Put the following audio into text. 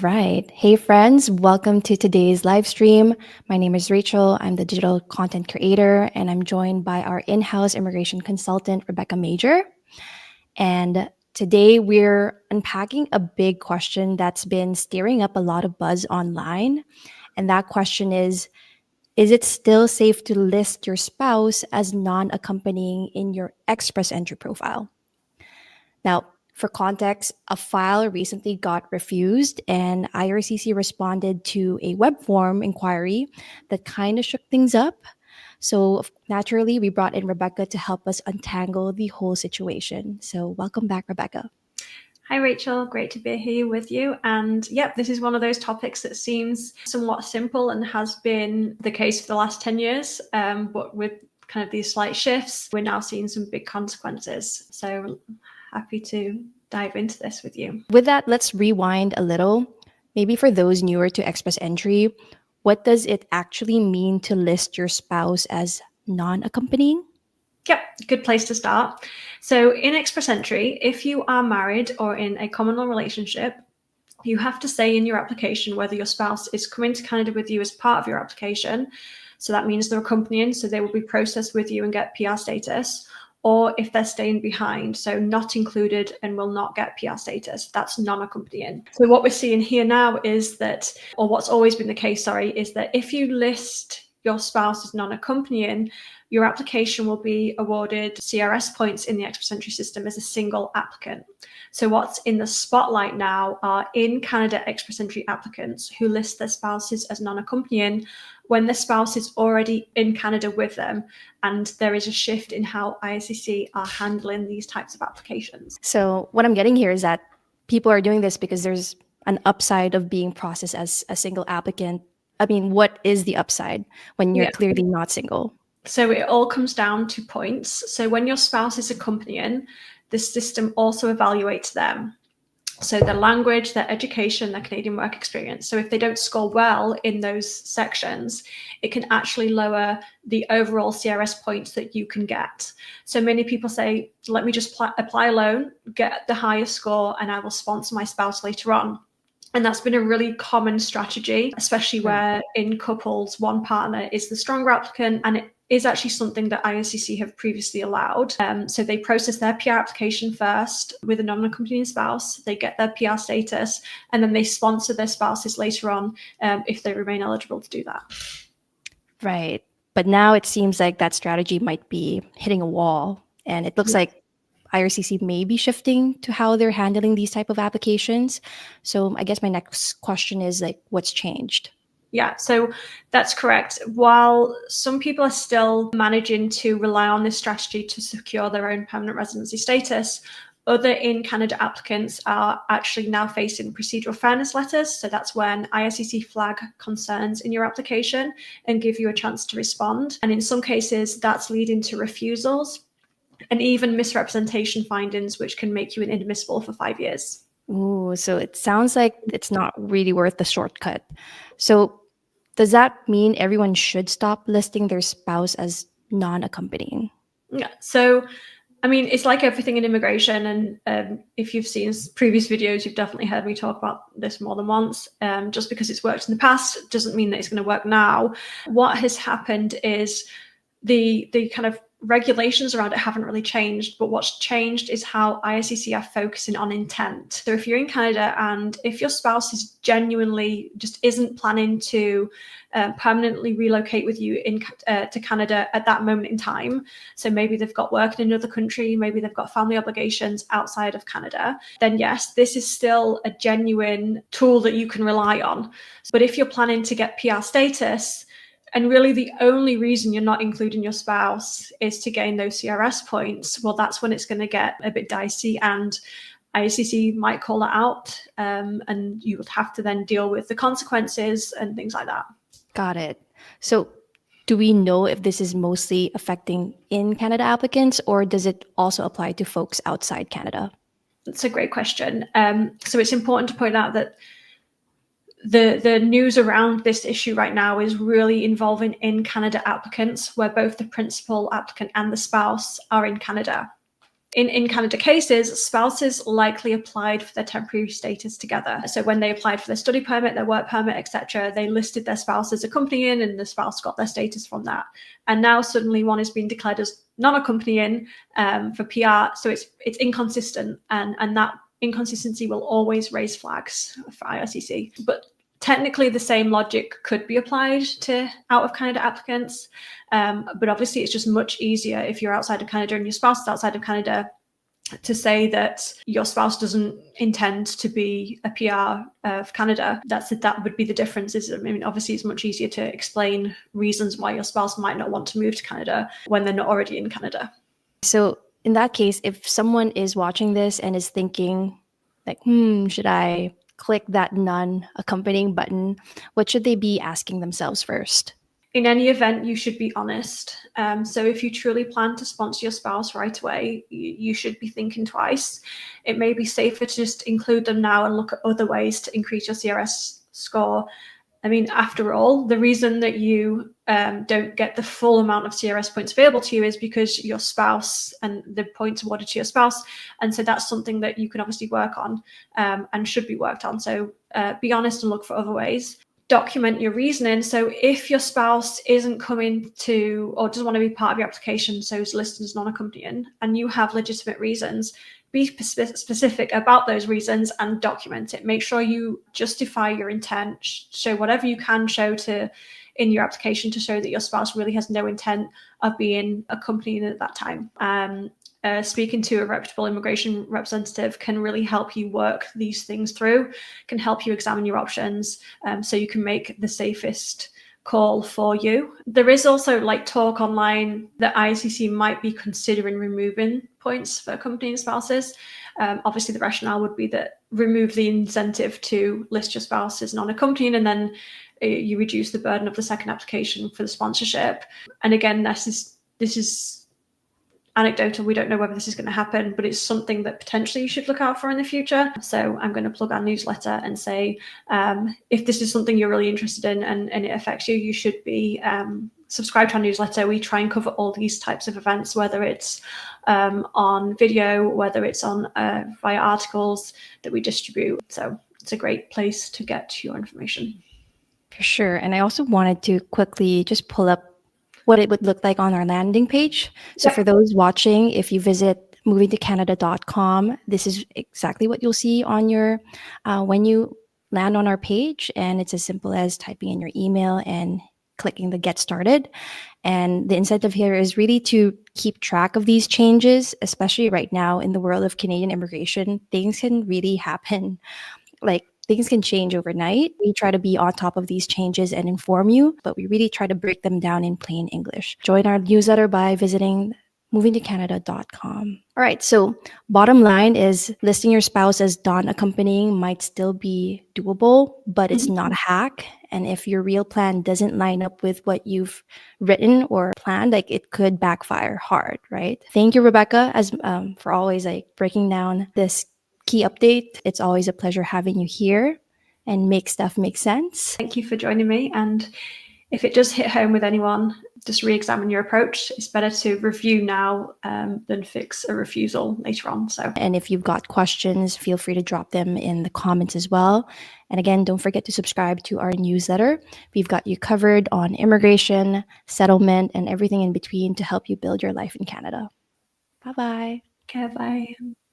Right. Hey, friends, welcome to today's live stream. My name is Rachel. I'm the digital content creator, and I'm joined by our in house immigration consultant, Rebecca Major. And today we're unpacking a big question that's been stirring up a lot of buzz online. And that question is it still safe to list your spouse as non accompanying in your Express entry profile? Now, for context, a file recently got refused, and IRCC responded to a web form inquiry that kind of shook things up. So, naturally, we brought in Rebecca to help us untangle the whole situation. So, welcome back, Rebecca. Hi, Rachel. Great to be here with you. And yep, this is one of those topics that seems somewhat simple and has been the case for the last 10 years. But with kind of these slight shifts, we're now seeing some big consequences. So happy to dive into this with you. With that, let's rewind a little. Maybe for those newer to Express Entry, what does it actually mean to list your spouse as non accompanying? Yep, good place to start. So in Express Entry, if you are married or in a common law relationship, you have to say in your application whether your spouse is coming to Canada with you as part of your application. So that means they're accompanying, so they will be processed with you and get PR status, or if they're staying behind, so not included and will not get PR status. That's non-accompanying. So what we're seeing here now is that, or what's always been the case, is that if you list your spouse as non-accompanying, your application will be awarded CRS points in the Express Entry system as a single applicant. So what's in the spotlight now are in Canada Express Entry applicants who list their spouses as non-accompanying when the spouse is already in Canada with them, and there is a shift in how IRCC are handling these types of applications. So, what I'm getting here is that people are doing this because there's an upside of being processed as a single applicant. I mean, what is the upside when you're clearly not single? So it all comes down to points. So when your spouse is accompanying, the system also evaluates them. So their language, their education, their Canadian work experience. So if they don't score well in those sections, it can actually lower the overall CRS points that you can get. So many people say, let me just apply a loan, get the highest score, and I will sponsor my spouse later on. And that's been a really common strategy, especially where in couples, one partner is the stronger applicant, and it is actually something that IRCC have previously allowed. So they process their PR application first with a non-accompanying spouse, they get their PR status, and then they sponsor their spouses later on if they remain eligible to do that. Right. But now it seems like that strategy might be hitting a wall. And it looks like IRCC may be shifting to how they're handling these type of applications. So I guess my next question is like, what's changed? Yeah, so that's correct. While some people are still managing to rely on this strategy to secure their own permanent residency status, other in Canada applicants are actually now facing procedural fairness letters. So that's when IRCC flag concerns in your application and give you a chance to respond. And in some cases, that's leading to refusals and even misrepresentation findings, which can make you inadmissible for 5 years. Ooh, so it sounds like it's not really worth the shortcut. So does that mean everyone should stop listing their spouse as non-accompanying? Yeah. So, I mean, it's like everything in immigration. And if you've seen previous videos, you've definitely heard me talk about this more than once. Just because it's worked in the past doesn't mean that it's going to work now. What has happened is the kind of regulations around it haven't really changed, but what's changed is how IRCC are focusing on intent. So if you're in Canada and if your spouse is genuinely just isn't planning to permanently relocate with you to Canada at that moment in time, so maybe they've got work in another country, maybe they've got family obligations outside of Canada, then yes, this is still a genuine tool that you can rely on. But if you're planning to get PR status, and really the only reason you're not including your spouse is to gain those CRS points, well, that's when it's going to get a bit dicey, and IRCC might call that out, and you would have to then deal with the consequences and things like that. Got it. So do we know if this is mostly affecting in Canada applicants, or does it also apply to folks outside Canada? That's a great question. So it's important to point out that the news around this issue right now is really involving in Canada applicants, where both the principal applicant and the spouse are in Canada. In Canada cases, spouses likely applied for their temporary status together. So when they applied for their study permit, their work permit, etc., they listed their spouse as accompanying, and the spouse got their status from that. And now suddenly one is being declared as non-accompanying for PR, so it's inconsistent, and that inconsistency will always raise flags for IRCC. But technically, the same logic could be applied to out-of-Canada applicants, but obviously it's just much easier if you're outside of Canada and your spouse is outside of Canada to say that your spouse doesn't intend to be a PR of Canada. That would be the difference. Obviously it's much easier to explain reasons why your spouse might not want to move to Canada when they're not already in Canada. So in that case, if someone is watching this and is thinking like, should I click that non-accompanying button, what should they be asking themselves first? In any event, you should be honest. So if you truly plan to sponsor your spouse right away, you should be thinking twice. It may be safer to just include them now and look at other ways to increase your CRS score. After all, the reason that you don't get the full amount of CRS points available to you is because your spouse and the points awarded to your spouse. And so that's something that you can obviously work on and should be worked on. So be honest and look for other ways. Document your reasoning. So if your spouse isn't coming to or doesn't want to be part of your application, so is listed as non-accompanying, and you have legitimate reasons, be specific about those reasons and document it. Make sure you justify your intent, show whatever you can show in your application to show that your spouse really has no intent of being accompanying at that time. Speaking to a reputable immigration representative can really help you work these things through, can help you examine your options so you can make the safest call for you. There is also talk online that IRCC might be considering removing points for accompanying spouses. Obviously, the rationale would be that remove the incentive to list your spouse as non-accompanying, and then you reduce the burden of the second application for the sponsorship. And again, this is anecdotal. We don't know whether this is going to happen, but it's something that potentially you should look out for in the future. So I'm going to plug our newsletter and say, if this is something you're really interested in and it affects you, you should be subscribe to our newsletter. We try and cover all these types of events, whether it's on video, whether it's on via articles that we distribute. So it's a great place to get your information. For sure. And I also wanted to quickly just pull up what it would look like on our landing page. So for those watching, if you visit movingtocanada.com, this is exactly what you'll see on your when you land on our page. And it's as simple as typing in your email and clicking the get started. And the incentive here is really to keep track of these changes, especially right now in the world of Canadian immigration. Things can really happen. Things can change overnight. We try to be on top of these changes and inform you, but we really try to break them down in plain English. Join our newsletter by visiting movingtocanada.com. All right, so bottom line is listing your spouse as non-accompanying might still be doable, but it's not a hack. And if your real plan doesn't line up with what you've written or planned, it could backfire hard, right? Thank you, Rebecca, for always breaking down this key update. It's always a pleasure having you here and make stuff make sense. Thank you for joining me. And if it does hit home with anyone, just re-examine your approach. It's better to review now than fix a refusal later on. And if you've got questions, feel free to drop them in the comments as well. And again, don't forget to subscribe to our newsletter. We've got you covered on immigration, settlement, and everything in between to help you build your life in Canada. Bye-bye. Okay, bye.